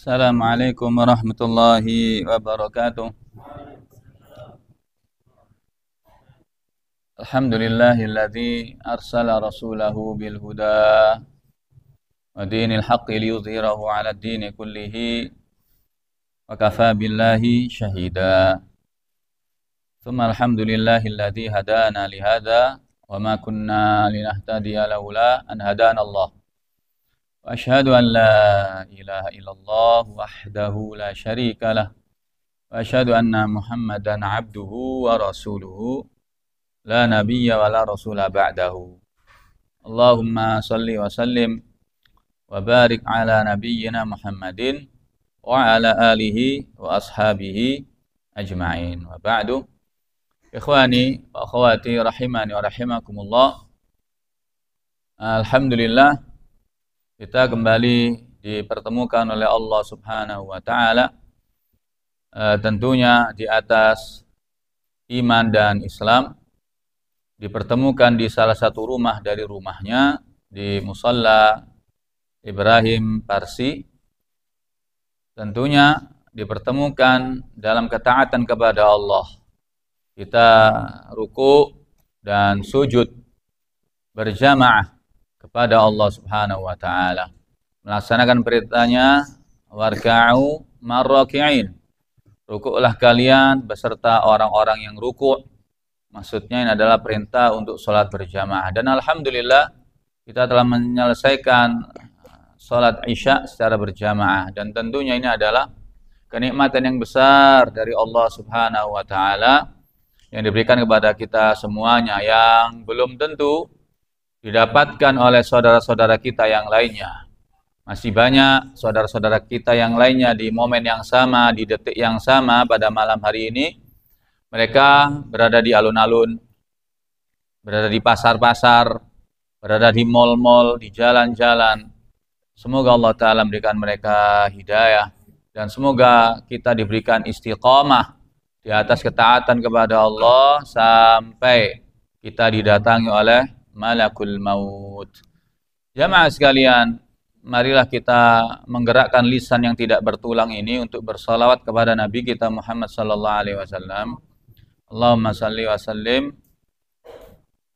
Assalamualaikum warahmatullahi wabarakatuh. Alhamdulillahilladzi arsala rasulahu bil huda wa dinil haqqi liyudhhirahu 'ala ad-dini kullihi wa kafaa billahi shahida. Tsumma alhamdulillahilladzi hadana li hadza wa ma kunna linahtadiya laula an hadana Allah. Wa asyhadu an la ilaha illallah wahdahu la syarika lah. Wa asyhadu anna Muhammadan abduhu wa rasuluhu la nabiyya wa la rasula ba'dahu. Allahumma salli wa sallim wa barik ala nabiyyina Muhammadin wa ala alihi wa ashabihi ajma'in. Wa ba'du. Ikhwani wa akhwati rahimani wa rahimakumullah. Alhamdulillah kita kembali dipertemukan oleh Allah Subhanahu wa taala, tentunya di atas iman dan Islam, dipertemukan di salah satu rumah dari rumahnya, di Musalla Ibrahim Parsi. Tentunya dipertemukan dalam ketaatan kepada Allah. Kita ruku dan sujud berjamaah kepada Allah Subhanahu wa taala, melaksanakan perintahnya warka'u marraki'in. Rukuklah kalian beserta orang-orang yang ruku'. Maksudnya ini adalah perintah untuk sholat berjamaah. Dan alhamdulillah kita telah menyelesaikan sholat Isya secara berjamaah. Dan tentunya ini adalah kenikmatan yang besar dari Allah Subhanahu wa taala yang diberikan kepada kita semuanya, yang belum tentu didapatkan oleh saudara-saudara kita yang lainnya. Masih banyak saudara-saudara kita yang lainnya di momen yang sama, di detik yang sama pada malam hari ini. Mereka berada di alun-alun, berada di pasar-pasar, berada di mal-mal, di jalan-jalan. Semoga Allah Ta'ala memberikan mereka hidayah. Dan semoga kita diberikan istiqamah di atas ketaatan kepada Allah sampai kita didatangi oleh malakul maut. Jamaah sekalian, marilah kita menggerakkan lisan yang tidak bertulang ini untuk bersalawat kepada Nabi kita Muhammad sallallahu alaihi wasallam. Allahumma salli wa sallim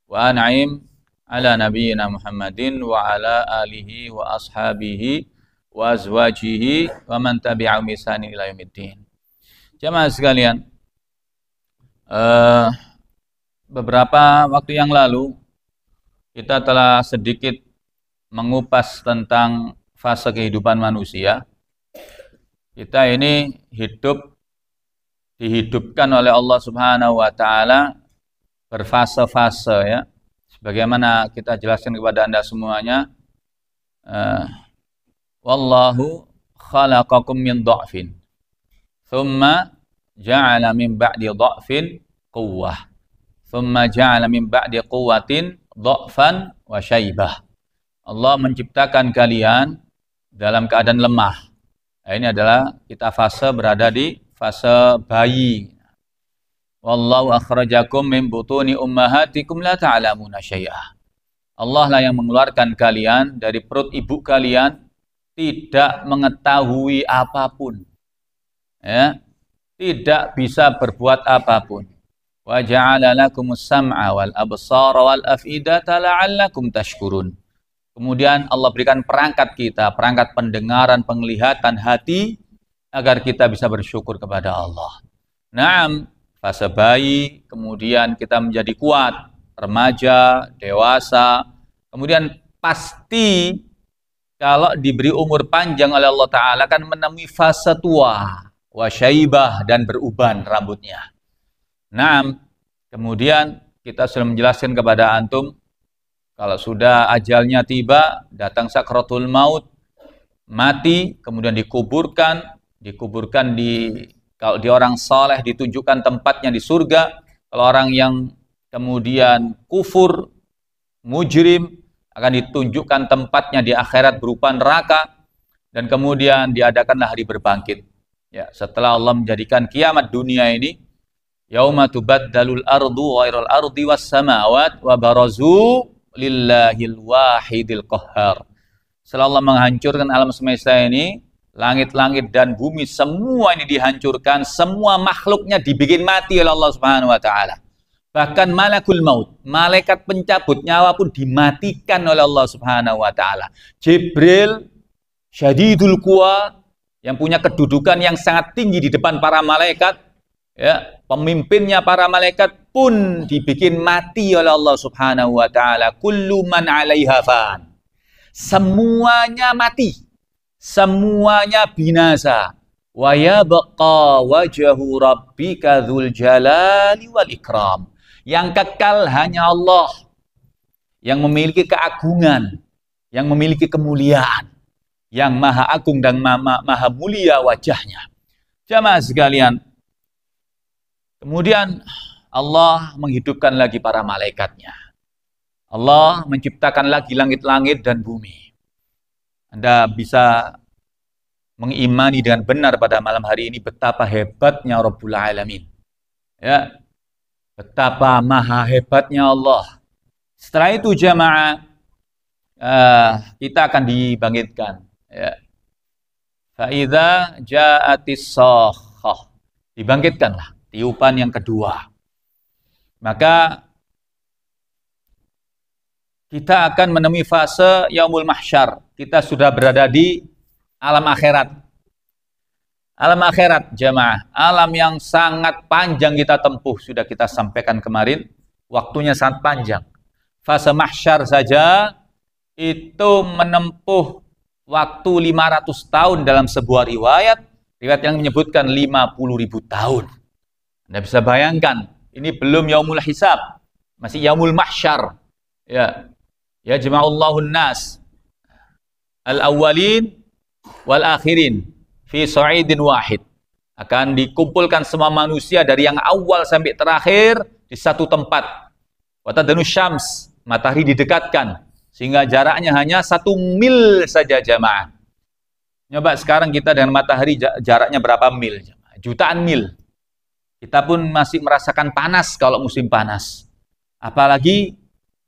wa an'im ala nabiyyina Muhammadin wa ala alihi wa ashabihi wa azwajihi wa man tabi'ahum bi ihsan ila yaumiddin. Jamaah sekalian, beberapa waktu yang lalu kita telah sedikit mengupas tentang fase kehidupan manusia. Kita ini dihidupkan oleh Allah Subhanahu wa taala berfase-fase, ya. Sebagaimana kita jelaskan kepada Anda semuanya, wallahu khalaqakum min dha'fin thumma ja'ala min ba'di dha'fin quwwah thumma ja'ala min ba'di quwwatin dha'fan wa syaibah. Allah menciptakan kalian dalam keadaan lemah. Nah, ini adalah kita fase berada di fase bayi. Wallahu akhrajakum min butuni ummahatikum la ta'lamuna syai'ah. Allah lah yang mengeluarkan kalian dari perut ibu kalian tidak mengetahui apapun. Ya, tidak bisa berbuat apapun. Wa ja'ala lakumus sam'a wal absara wal af'idata la'allakum tashkurun. Kemudian Allah berikan perangkat kita, perangkat pendengaran, penglihatan, hati, agar kita bisa bersyukur kepada Allah. Naam, fase bayi, kemudian kita menjadi kuat, remaja, dewasa, kemudian pasti kalau diberi umur panjang oleh Allah Ta'ala akan menemui fase tua, wa syaibah, dan beruban rambutnya. Naam, kemudian kita sudah menjelaskan kepada antum, kalau sudah ajalnya tiba, datang sakratul maut, mati, kemudian dikuburkan kalau di orang saleh ditunjukkan tempatnya di surga, kalau orang yang kemudian kufur, mujrim, akan ditunjukkan tempatnya di akhirat berupa neraka, dan kemudian diadakanlah hari berbangkit. Ya, setelah Allah menjadikan kiamat dunia ini, yauma tubaddalul ardu ghairal ardi was samawat wa barazu lillahil wahidil qahhar. Setelah Allah menghancurkan alam semesta ini, langit-langit dan bumi semua ini dihancurkan, semua makhluknya dibikin mati oleh Allah Subhanahu wa taala. Bahkan malakul maut, malaikat pencabut nyawa pun dimatikan oleh Allah Subhanahu wa taala. Jibril syadidul quwa yang punya kedudukan yang sangat tinggi di depan para malaikat, ya, pemimpinnya para malaikat pun dibikin mati oleh Allah Subhanahu wa taala. Kullu man 'alaiha fan. Semuanya mati. Semuanya binasa. Wa yabqa wajhu rabbika dzul jalali wal ikram. Yang kekal hanya Allah yang memiliki keagungan, yang memiliki kemuliaan, yang maha agung dan maha mulia wajahnya. Jamaah sekalian, kemudian Allah menghidupkan lagi para malaikatnya. Allah menciptakan lagi langit-langit dan bumi. Anda bisa mengimani dengan benar pada malam hari ini betapa hebatnya Rabbul Alamin. Ya, betapa maha hebatnya Allah. Setelah itu jamaah, kita akan dibangkitkan. Ya. Fa'idza ja'atis shakhah. Dibangkitkanlah, tiupan yang kedua. Maka kita akan menemui fase yaumul mahsyar. Kita sudah berada di alam akhirat. Alam akhirat jamaah, alam yang sangat panjang kita tempuh, sudah kita sampaikan kemarin, waktunya sangat panjang. Fase mahsyar saja itu menempuh waktu 500 tahun dalam sebuah riwayat yang menyebutkan 50.000 tahun. Anda bisa bayangkan, ini belum yaumul hisab, masih yaumul mahsyar. Ya, ya jama'ullahun nas al-awwalin wal akhirin fi sa'idin wahid. Akan dikumpulkan semua manusia dari yang awal sampai terakhir di satu tempat. Wa tadanu syams, matahari didekatkan sehingga jaraknya hanya 1 mil saja jamaah. Coba sekarang kita dengan matahari jaraknya berapa mil? Jutaan mil. Kita pun masih merasakan panas kalau musim panas. Apalagi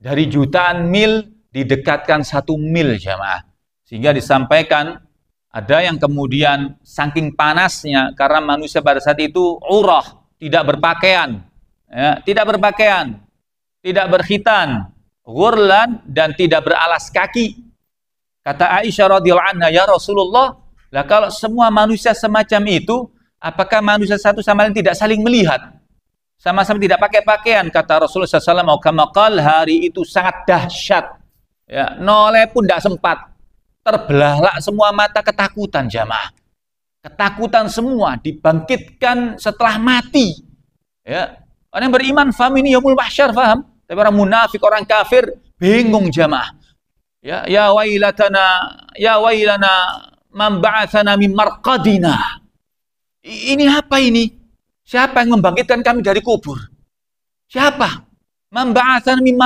dari jutaan mil didekatkan 1 mil jamaah. Sehingga disampaikan ada yang kemudian saking panasnya karena manusia pada saat itu urah, tidak berpakaian, ya, tidak berpakaian, tidak berkhitan, ghurlan dan tidak beralas kaki. Kata Aisyah radhiyallahu anha, ya Rasulullah, lah kalau semua manusia semacam itu, apakah manusia satu sama lain tidak saling melihat? Sama-sama tidak pakai pakaian. Kata Rasulullah SAW, hari itu sangat dahsyat. Ya, noleh pun tidak sempat. Terbelahlah semua mata ketakutan jamaah. Ketakutan semua dibangkitkan setelah mati. Ya, orang yang beriman faham ini yaumul mahsyar, faham? Tapi orang munafik, orang kafir bingung jamaah. Ya wailana man ba'atsana min marqadina. Ini apa ini? Siapa yang membangkitkan kami dari kubur? Siapa? Man ba'atsana min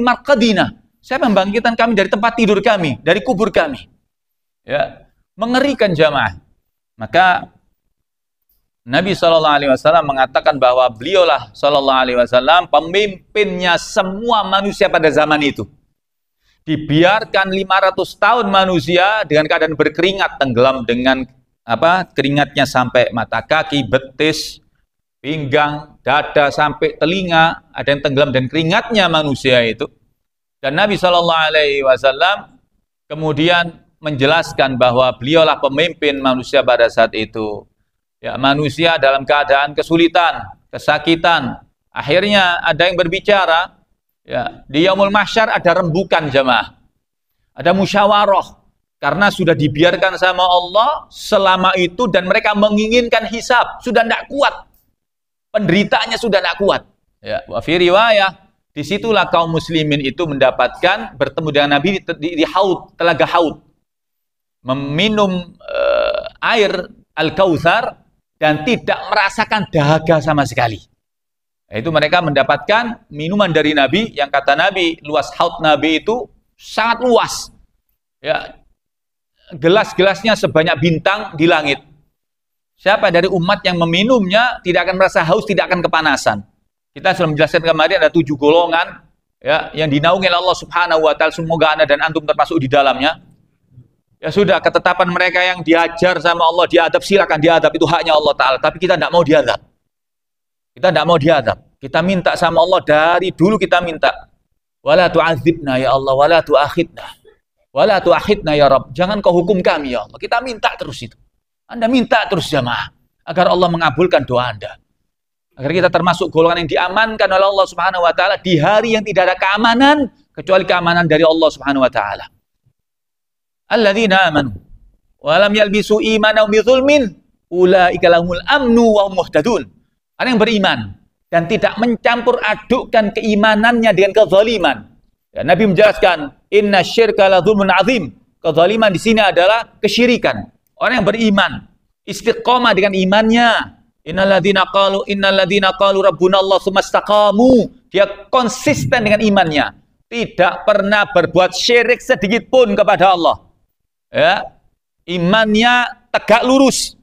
marqadina. Siapa yang membangkitkan kami dari tempat tidur kami, dari kubur kami? Ya, mengerikan jamaah. Maka Nabi SAW mengatakan bahwa beliaulah SAW pemimpinnya semua manusia pada zaman itu. Dibiarkan 500 tahun manusia dengan keadaan berkeringat, tenggelam dengan keringatnya sampai mata kaki, betis, pinggang, dada sampai telinga, ada yang tenggelam dan keringatnya manusia itu. Dan Nabi SAW kemudian menjelaskan bahwa beliaulah pemimpin manusia pada saat itu. Ya, manusia dalam keadaan kesulitan, kesakitan. Akhirnya ada yang berbicara, ya, di yaumul mahsyar ada rembukan jamaah. Ada musyawarah. Karena sudah dibiarkan sama Allah selama itu dan mereka menginginkan hisab. Sudah tidak kuat. Penderitaannya sudah tidak kuat. Ya, wa fi riwayah, disitulah kaum muslimin itu mendapatkan bertemu dengan Nabi di haud, telaga haud, meminum air al-kautsar dan tidak merasakan dahaga sama sekali. Itu mereka mendapatkan minuman dari Nabi yang kata Nabi, luas haud Nabi itu sangat luas. Ya, gelas-gelasnya sebanyak bintang di langit. Siapa dari umat yang meminumnya tidak akan merasa haus, tidak akan kepanasan. Kita sudah menjelaskan kemarin ada 7 golongan ya, yang dinaungi oleh Allah Subhanahu wa taala. Semoga Anda dan antum termasuk di dalamnya. Ya sudah, ketetapan mereka yang diajar sama Allah, diadab, silakan diadab, itu haknya Allah Ta'ala. Tapi kita tidak mau diadab. Kita tidak mau diadab. Kita minta sama Allah, dari dulu kita minta. Wala tu'adzibna ya Allah, wala tu'akhidna. Wala tu'akhidna ya Rabb. Jangan kau hukum kami ya Allah. Kita minta terus itu. Anda minta terus jamaah. Agar Allah mengabulkan doa Anda. Agar kita termasuk golongan yang diamankan oleh Allah Subhanahu wa Ta'ala di hari yang tidak ada keamanan kecuali keamanan dari Allah Subhanahu wa Ta'ala. Alladzina amanu wa lam yalbisu imanahum bidzulmin ulaika lahumul amnu wa hum muhtadun. Orang yang beriman dan tidak mencampur adukkan keimanannya dengan kezaliman. Ya, Nabi menjelaskan, inna syirka la dzulmun azim. Kezaliman di sini adalah kesyirikan. Orang yang beriman istiqomah dengan imannya. Innalladzina qalu rabbunallah tsumma istaqamu. Dia konsisten dengan imannya. Tidak pernah berbuat syirik sedikit pun kepada Allah. Ya, imannya tegak lurus.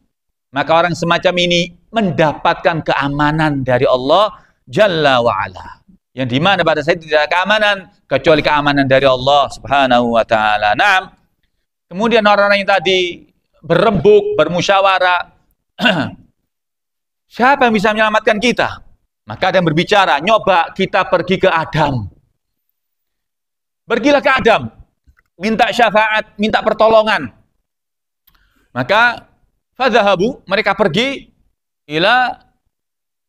Maka orang semacam ini mendapatkan keamanan dari Allah Jalla wa'ala. Yang dimana pada saat tidak ada keamanan kecuali keamanan dari Allah Subhanahu wa Ta'ala. Nah, kemudian orang-orang yang tadi berembuk, bermusyawarah, siapa yang bisa menyelamatkan kita? Maka ada yang berbicara, nyoba kita pergi ke Adam. Pergilah ke Adam, minta syafaat, minta pertolongan. Maka fadhahabu, mereka pergi ila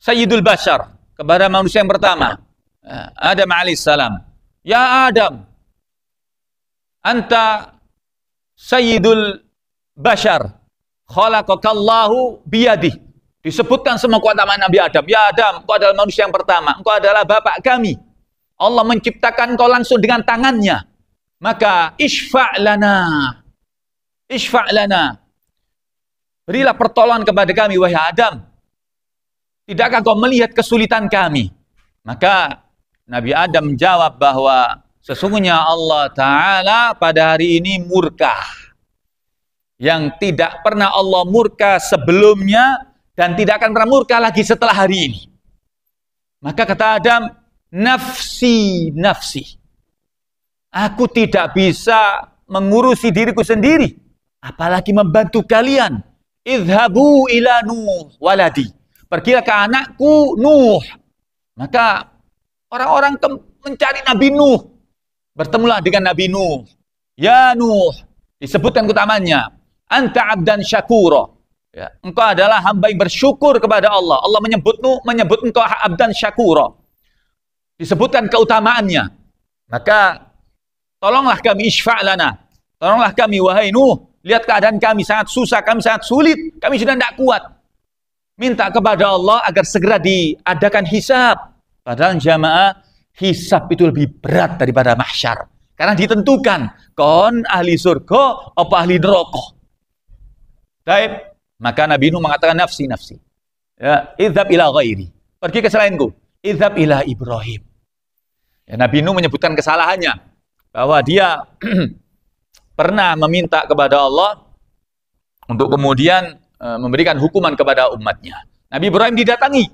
Sayyidul Bashar, kepada manusia yang pertama, Adam alaihissalam. Ya Adam, anta Sayyidul Bashar, khalaqakallahu biyadih. Disebutkan semua keutamaan Nabi Adam. Ya Adam, engkau adalah manusia yang pertama, engkau adalah bapak kami. Allah menciptakan engkau langsung dengan tangannya. Maka isfa' lana. Isfa' lana. Berilah pertolongan kepada kami, wahai Adam. Tidakkah kau melihat kesulitan kami? Maka Nabi Adam menjawab bahwa sesungguhnya Allah Ta'ala pada hari ini murka. Yang tidak pernah Allah murka sebelumnya dan tidak akan pernah murka lagi setelah hari ini. Maka kata Adam, nafsi, nafsi. Aku tidak bisa mengurusi diriku sendiri, apalagi membantu kalian. Idhabu ila Nuh waladi. Pergilah ke anakku Nuh. Maka orang-orang mencari Nabi Nuh. Bertemulah dengan Nabi Nuh. Ya Nuh, disebutkan keutamanya. Anta abdan syakura. Ya, engkau adalah hamba yang bersyukur kepada Allah. Allah menyebut engkau abdan syakura. Disebutkan keutamaannya. Maka tolonglah kami, isfa' lana. Tolonglah kami, wahai Nuh. Lihat keadaan kami sangat susah, kami sangat sulit. Kami sudah tidak kuat. Minta kepada Allah agar segera diadakan hisab. Padahal jamaah, hisab itu lebih berat daripada mahsyar. Karena ditentukan, kon ahli surga apa ahli neraka. Baik, maka Nabi Nuh mengatakan nafsi, nafsi. Ya, idhab ila ghairi. Pergi ke selainku. Idhab ila Ibrahim. Ya, Nabi Nuh menyebutkan kesalahannya. Bahwa dia pernah meminta kepada Allah untuk kemudian memberikan hukuman kepada umatnya. Nabi Ibrahim didatangi.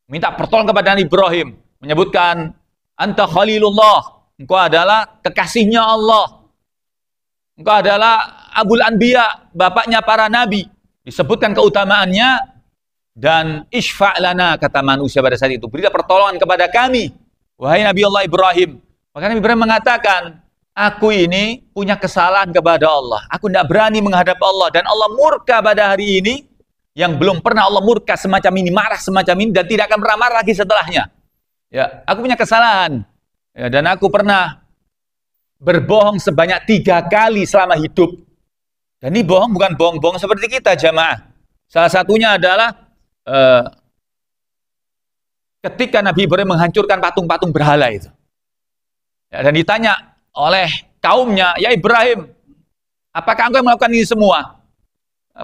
Minta pertolongan kepada Nabi Ibrahim. Menyebutkan, anta khalilullah. Engkau adalah kekasihnya Allah. Engkau adalah Abul Anbiya, bapaknya para nabi. Disebutkan keutamaannya dan isfa' lana, kata manusia pada saat itu. Berilah pertolongan kepada kami, wahai Nabi Allah Ibrahim. Maka Nabi Ibrahim mengatakan, aku ini punya kesalahan kepada Allah. Aku tidak berani menghadap Allah. Dan Allah murka pada hari ini, yang belum pernah Allah murka semacam ini, marah semacam ini, dan tidak akan pernah marah lagi setelahnya. Ya, aku punya kesalahan. Ya, dan aku pernah berbohong sebanyak 3 kali selama hidup. Dan ini bohong bukan bohong-bohong seperti kita jamaah. Salah satunya adalah ketika Nabi Ibrahim menghancurkan patung-patung berhala itu. Ya, dan ditanya oleh kaumnya, ya Ibrahim, apakah engkau yang melakukan ini semua?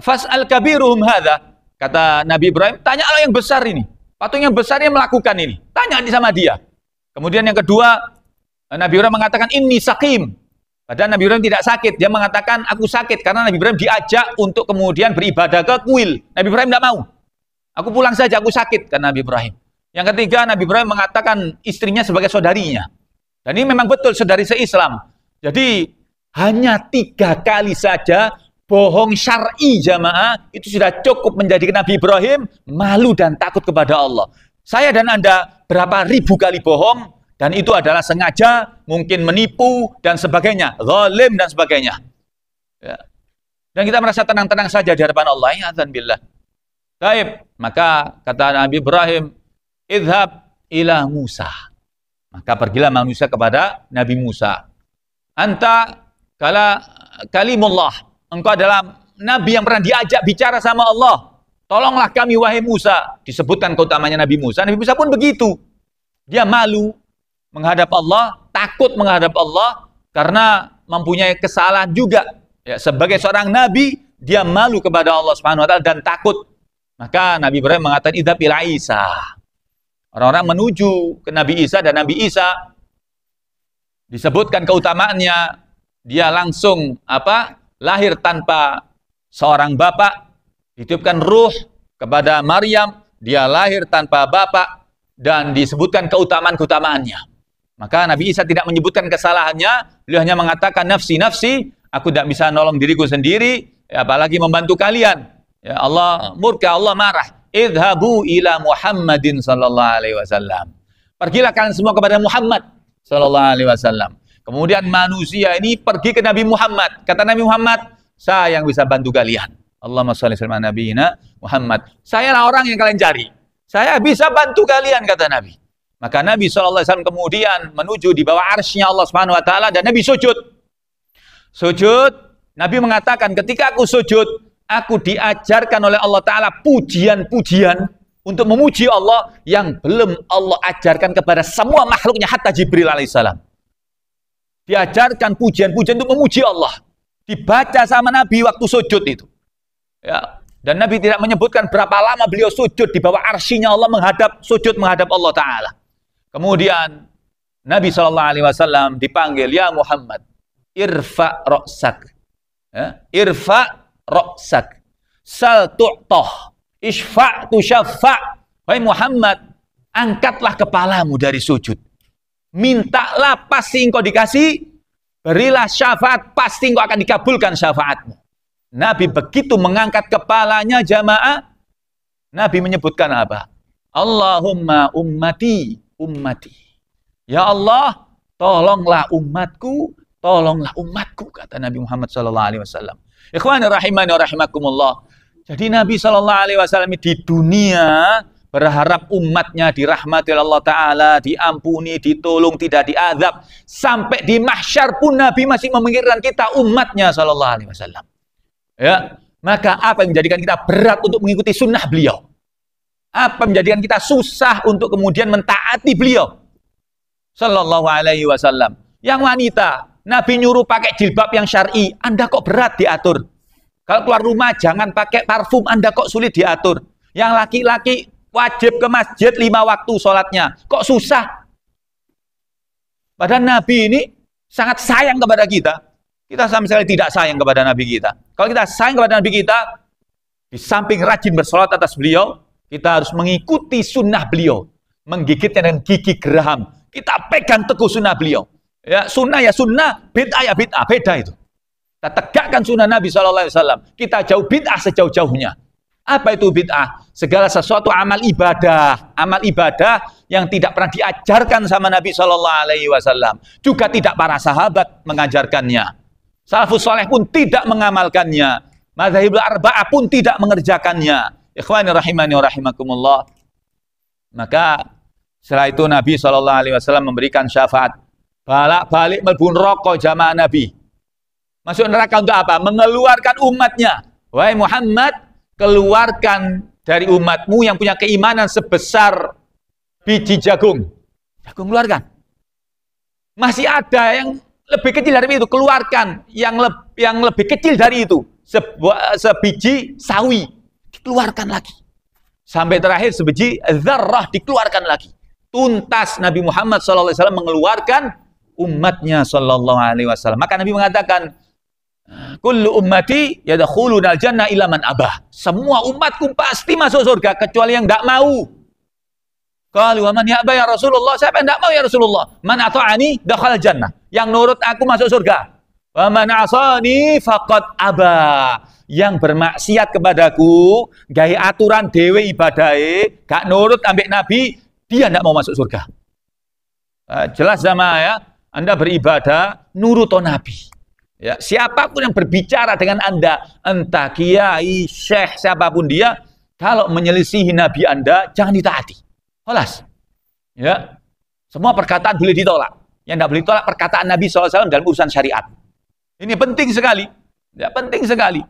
Fas'al kabiruhum hadha. Kata Nabi Ibrahim, tanyalah yang besar ini. Patung yang besar yang melakukan ini. Tanya sama dia. Kemudian yang kedua, Nabi Ibrahim mengatakan, inni sakim. Padahal Nabi Ibrahim tidak sakit. Dia mengatakan, aku sakit. Karena Nabi Ibrahim diajak untuk kemudian beribadah ke kuil. Nabi Ibrahim tidak mau. Aku pulang saja, aku sakit. Kata Nabi Ibrahim. Yang ketiga, Nabi Ibrahim mengatakan istrinya sebagai saudarinya. Dan ini memang betul, saudari se-Islam. Jadi, hanya 3 kali saja bohong syar'i jamaah, itu sudah cukup menjadikan Nabi Ibrahim malu dan takut kepada Allah. Saya dan Anda berapa ribu kali bohong, dan itu adalah sengaja, mungkin menipu, dan sebagainya, zalim dan sebagainya. Ya. Dan kita merasa tenang-tenang saja di hadapan Allah. Ya azan billah. Baik, maka kata Nabi Ibrahim, idhab ila Musa. Maka pergilah manusia kepada Nabi Musa. Anta kalimullah. Engkau adalah Nabi yang pernah diajak bicara sama Allah. Tolonglah kami wahai Musa. Disebutkan keutamanya Nabi Musa. Nabi Musa pun begitu. Dia malu menghadap Allah, takut menghadap Allah, karena mempunyai kesalahan juga. Ya, sebagai seorang Nabi, dia malu kepada Allah Subhanahu wa Ta'ala dan takut. Maka Nabi Ibrahim mengatakan, idhab ila Isa. Orang-orang menuju ke Nabi Isa, dan Nabi Isa disebutkan keutamaannya, dia langsung lahir tanpa seorang bapak, ditiupkan ruh kepada Maryam, dia lahir tanpa bapak, dan disebutkan keutamaan-keutamaannya. Maka Nabi Isa tidak menyebutkan kesalahannya, beliau hanya mengatakan nafsi, nafsi, aku tidak bisa nolong diriku sendiri, apalagi membantu kalian. Ya, Allah murka, Allah marah. Idhabu ila Muhammadin sallallahu alaihi wasallam. Pergilah kalian semua kepada Muhammad sallallahu alaihi wasallam. Kemudian manusia ini pergi ke Nabi Muhammad. Kata Nabi Muhammad, saya yang bisa bantu kalian. Allahumma shalli ala nabiyina Muhammad. Saya lah orang yang kalian cari. Saya bisa bantu kalian, kata Nabi. Maka Nabi sallallahu alaihi wasallam kemudian menuju di bawah arsy-Nya Allah Subhanahu wa taala, dan Nabi sujud. Sujud, Nabi mengatakan, ketika aku sujud, aku diajarkan oleh Allah Ta'ala pujian-pujian untuk memuji Allah yang belum Allah ajarkan kepada semua makhluknya, hatta Jibril alaihissalam. Diajarkan pujian-pujian untuk memuji Allah. Dibaca sama Nabi waktu sujud itu. Ya. Dan Nabi tidak menyebutkan berapa lama beliau sujud di bawah arsy-Nya Allah, sujud menghadap Allah Ta'ala. Kemudian Nabi SAW dipanggil, ya Muhammad, irfa ra'sak. Ya. Irfa ra'sak, sal tu'tah, isfa' tu syaffa'. Wahai Muhammad, angkatlah kepalamu dari sujud, mintalah pasti engkau dikasih, berilah syafaat pasti engkau akan dikabulkan syafaatmu. Nabi begitu mengangkat kepalanya jamaah, Nabi menyebutkan apa? Allahumma ummati ummati, ya Allah tolonglah umatku, tolonglah umatku, kata Nabi Muhammad SAW. Ikhwani rahimani wa rahimakumullah. Jadi Nabi SAW di dunia berharap umatnya dirahmati Allah Ta'ala, diampuni, ditolong, tidak diazab. Sampai di mahsyar pun Nabi masih memikirkan kita, umatnya SAW. Ya, maka apa yang menjadikan kita berat untuk mengikuti sunnah beliau? Apa yang menjadikan kita susah untuk kemudian mentaati beliau? Sallallahu alaihi wasallam. Yang wanita, Nabi nyuruh pakai jilbab yang syar'i, Anda kok berat diatur. Kalau keluar rumah jangan pakai parfum, Anda kok sulit diatur. Yang laki-laki wajib ke masjid 5 waktu sholatnya, kok susah. Padahal Nabi ini sangat sayang kepada kita. Kita sama sekali tidak sayang kepada Nabi kita. Kalau kita sayang kepada Nabi kita, di samping rajin bersolat atas beliau, kita harus mengikuti sunnah beliau, menggigitnya dengan gigi geraham. Kita pegang teguh sunnah beliau. Ya, sunnah ya sunnah, bid'ah ya bid'ah, beda itu. Kita tegakkan sunnah Nabi SAW. Kita jauh bid'ah sejauh-jauhnya. Apa itu bid'ah? Segala sesuatu amal ibadah yang tidak pernah diajarkan sama Nabi SAW. Juga tidak para sahabat mengajarkannya. Salafus saleh pun tidak mengamalkannya. Madzhabul arba'ah pun tidak mengerjakannya. Ikhwani rahimani wa rahimakumullah. Maka setelah itu Nabi SAW memberikan syafaat. Balik melbu neraka jamaah Nabi. Masuk neraka untuk apa? Mengeluarkan umatnya. Wahai Muhammad, keluarkan dari umatmu yang punya keimanan sebesar biji jagung. Jagung keluarkan. Masih ada yang lebih kecil dari itu, keluarkan. Yang lebih kecil dari itu, sebiji sawi, dikeluarkan lagi. Sampai terakhir sebiji dzarrah dikeluarkan lagi. Tuntas Nabi Muhammad SAW mengeluarkan umatnya sallallahu alaihi wasallam. Maka Nabi mengatakan, kullu ummati yadkhuluna al-jannah illa man abah. Semua umatku pasti masuk surga kecuali yang tidak mau. Qalu wa man ya'ba ya Rasulullah? Siapa yang tidak mau ya Rasulullah? Man ata'ani dakhala jannah. Yang nurut aku masuk surga. Wa man 'asani faqad aba. Yang bermaksiat kepadaku, gawe aturan dhewe ibadahe, gak nurut ambek Nabi, dia ndak mau masuk surga. Jelas jamaah ya, Anda beribadah nurut Nabi. Ya, siapapun yang berbicara dengan Anda, entah kiai, syekh, siapapun dia, kalau menyelisihi Nabi Anda, jangan ditaati. Kelas. Ya. Semua perkataan boleh ditolak. Yang tidak boleh ditolak perkataan Nabi SAW dalam urusan syariat. Ini penting sekali. Ya, penting sekali.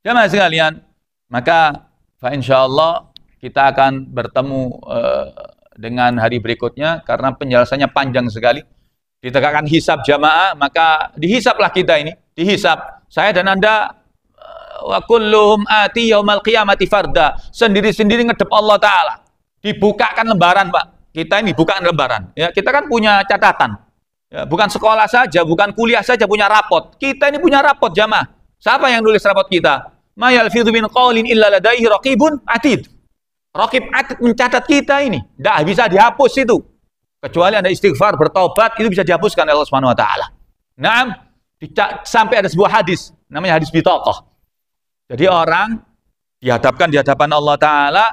Jamaah sekalian, maka insyaallah kita akan bertemu dengan hari berikutnya karena penjelasannya panjang sekali. Ditegakkan hisab jamaah, maka dihisablah kita ini, dihisab. Saya dan Anda wa kulluhum ati yaumal qiyamati farda, sendiri-sendiri ngedep Allah taala. Dibukakan lembaran, Pak. Kita ini bukakan lembaran. Ya, kita kan punya catatan. Ya, bukan sekolah saja, bukan kuliah saja punya rapot. Kita ini punya rapot jamaah. Siapa yang nulis rapot kita? Ma yalfidhu min qaulin illa ladaihi raqibun atid. Raqib atid mencatat kita ini. Tidak bisa dihapus itu. Kecuali Anda istighfar, bertobat, itu bisa dihapuskan oleh Allah Subhanahu wa taala. Naam, sampai ada sebuah hadis, namanya hadis bitaqah. Jadi orang dihadapkan di hadapan Allah taala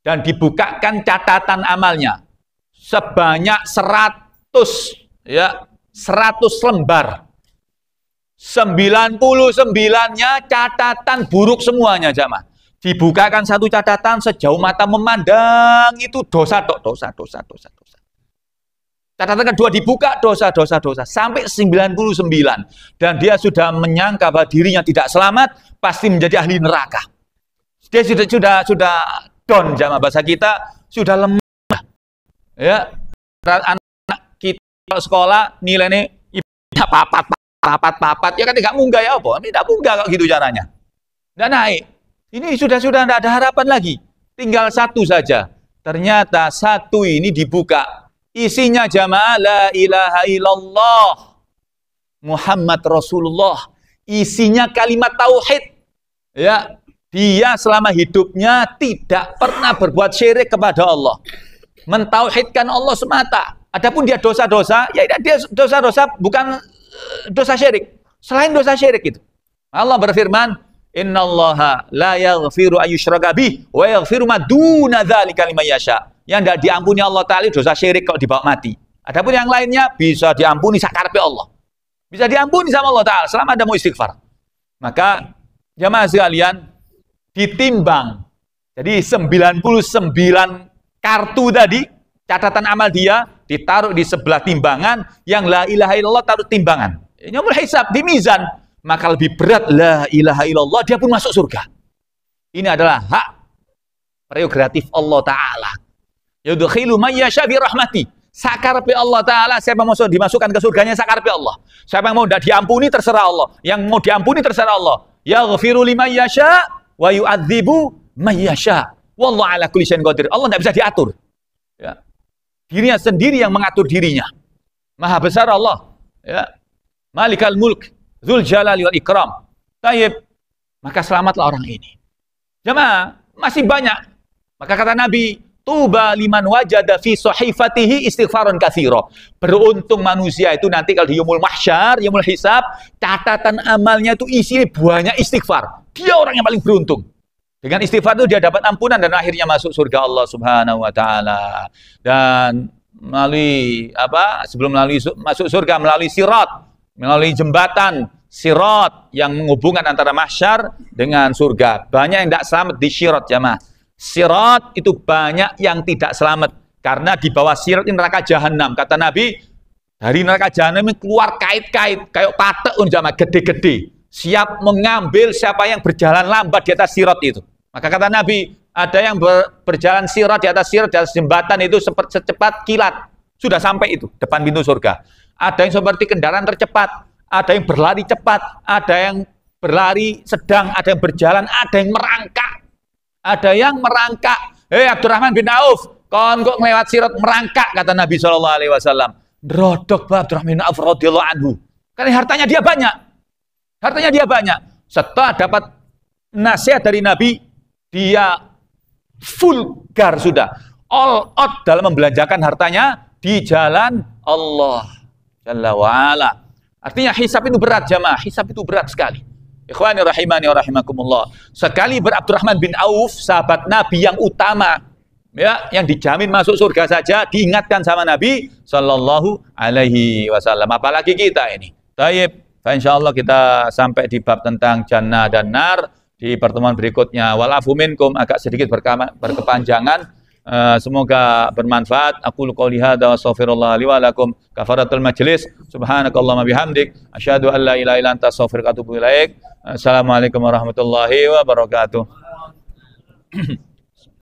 dan dibukakan catatan amalnya sebanyak 100 lembar. 99-nya catatan buruk semuanya jamaah. Dibukakan satu catatan sejauh mata memandang itu dosa. Catatan kedua dibuka dosa sampai 99 dan dia sudah menyangka bahwa dirinya tidak selamat, pasti menjadi ahli neraka. Dia sudah down jamaah, bahasa kita sudah lemah. Ya. Anak kita sekolah nilainya papat ya kan tidak munggah ya apa? Tidak munggah kalau gitu caranya. Tidak naik. Ini sudah tidak ada harapan lagi. Tinggal satu saja. Ternyata satu ini dibuka. Isinya jamaah la ilaha illallah Muhammad Rasulullah. Isinya kalimat tauhid. Ya, dia selama hidupnya tidak pernah berbuat syirik kepada Allah. Mentauhidkan Allah semata. Adapun dia dosa-dosa, ya dia dosa-dosa bukan dosa syirik. Selain dosa syirik itu. Allah berfirman, "Innallaha la yaghfiru ayyushraka bih wa yaghfiru ma duna dzalika liman yasha." Yang tidak diampuni Allah taala dosa syirik kalau dibawa mati. Adapun yang lainnya bisa diampuni sakarepe Allah. Bisa diampuni sama Allah taala selama Anda mau istighfar. Maka jamaah sekalian ditimbang. Jadi 99 kartu tadi catatan amal dia ditaruh di sebelah timbangan, yang la ilaha illallah taruh timbangan. Nyamul hisab di mizan, maka lebih berat la ilaha illallah, dia pun masuk surga. Ini adalah hak prerogatif Allah taala. Yudkhilu may yasha bi rahmati. Sakarepe Allah taala, siapa mau dimasukkan ke surganya sakarepe Allah. Siapa yang mau tidak diampuni terserah Allah. Yang mau diampuni terserah Allah. Yaghfiru liman yasha wa yu'adzibu may yasha. Wallahu ala kulli syai'in qadir. Allah tidak bisa diatur. Ya. Dirinya sendiri yang mengatur dirinya. Maha besar Allah. Ya. Malikal mulk, Dzul jalali wal ikram. Tayyib. Maka selamatlah orang ini. Jamaah, masih banyak. Maka kata Nabi, tuba liman wajada fi sahifatihi istighfaran katsira. Beruntung manusia itu nanti kalau di yaumul mahsyar, yaumul hisab, catatan amalnya itu isinya banyak istighfar. Dia orang yang paling beruntung. Dengan istighfar itu dia dapat ampunan dan akhirnya masuk surga Allah Subhanahu wa taala. Dan melalui apa? Sebelum masuk surga melalui sirat, melalui jembatan sirat yang menghubungkan antara mahsyar dengan surga. Banyak yang tidak selamat di sirat jamaah. Sirat itu banyak yang tidak selamat karena di bawah sirat ini neraka jahanam. Kata Nabi, dari neraka jahanam ini keluar kait-kait kayak patek jamaah gede-gede. Siap mengambil siapa yang berjalan lambat di atas sirat itu. Maka kata Nabi, ada yang berjalan sirat di atas jembatan itu secepat kilat. Sudah sampai itu, depan pintu surga. Ada yang seperti kendaraan tercepat, ada yang berlari cepat, ada yang berlari sedang, ada yang berjalan, ada yang merangkak. Ada yang merangkak. Abdurrahman bin Auf, kon kok melewat sirat merangkak, kata Nabi SAW. Drodok Abdurrahman bin Auf radhiyallahu anhu. Karena hartanya dia banyak. Hartanya dia banyak. Setelah dapat nasihat dari Nabi, dia vulgar sudah, all out dalam membelanjakan hartanya di jalan Allah Jalla wa'ala. Artinya hisab itu berat jamaah, hisab itu berat sekali. Ikhwani rahimani wa rahimakumullah. Sekali Abdurrahman bin Auf, sahabat Nabi yang utama, ya, yang dijamin masuk surga saja, diingatkan sama Nabi Sallallahu Alaihi Wasallam. Apalagi kita ini. Taib, insyaallah kita sampai di bab tentang jannah dan nar di pertemuan berikutnya. Walafu minkum, agak sedikit berkepanjangan. Semoga bermanfaat. Aku qouli hadza wa astaghfirullah li wa lakum kafaratul majlis. Subhanakallahumma bihamdik asyhadu an la ilaha illa anta astaghfiruka wa atubu ilaik. Assalamualaikum warahmatullahi wabarakatuh.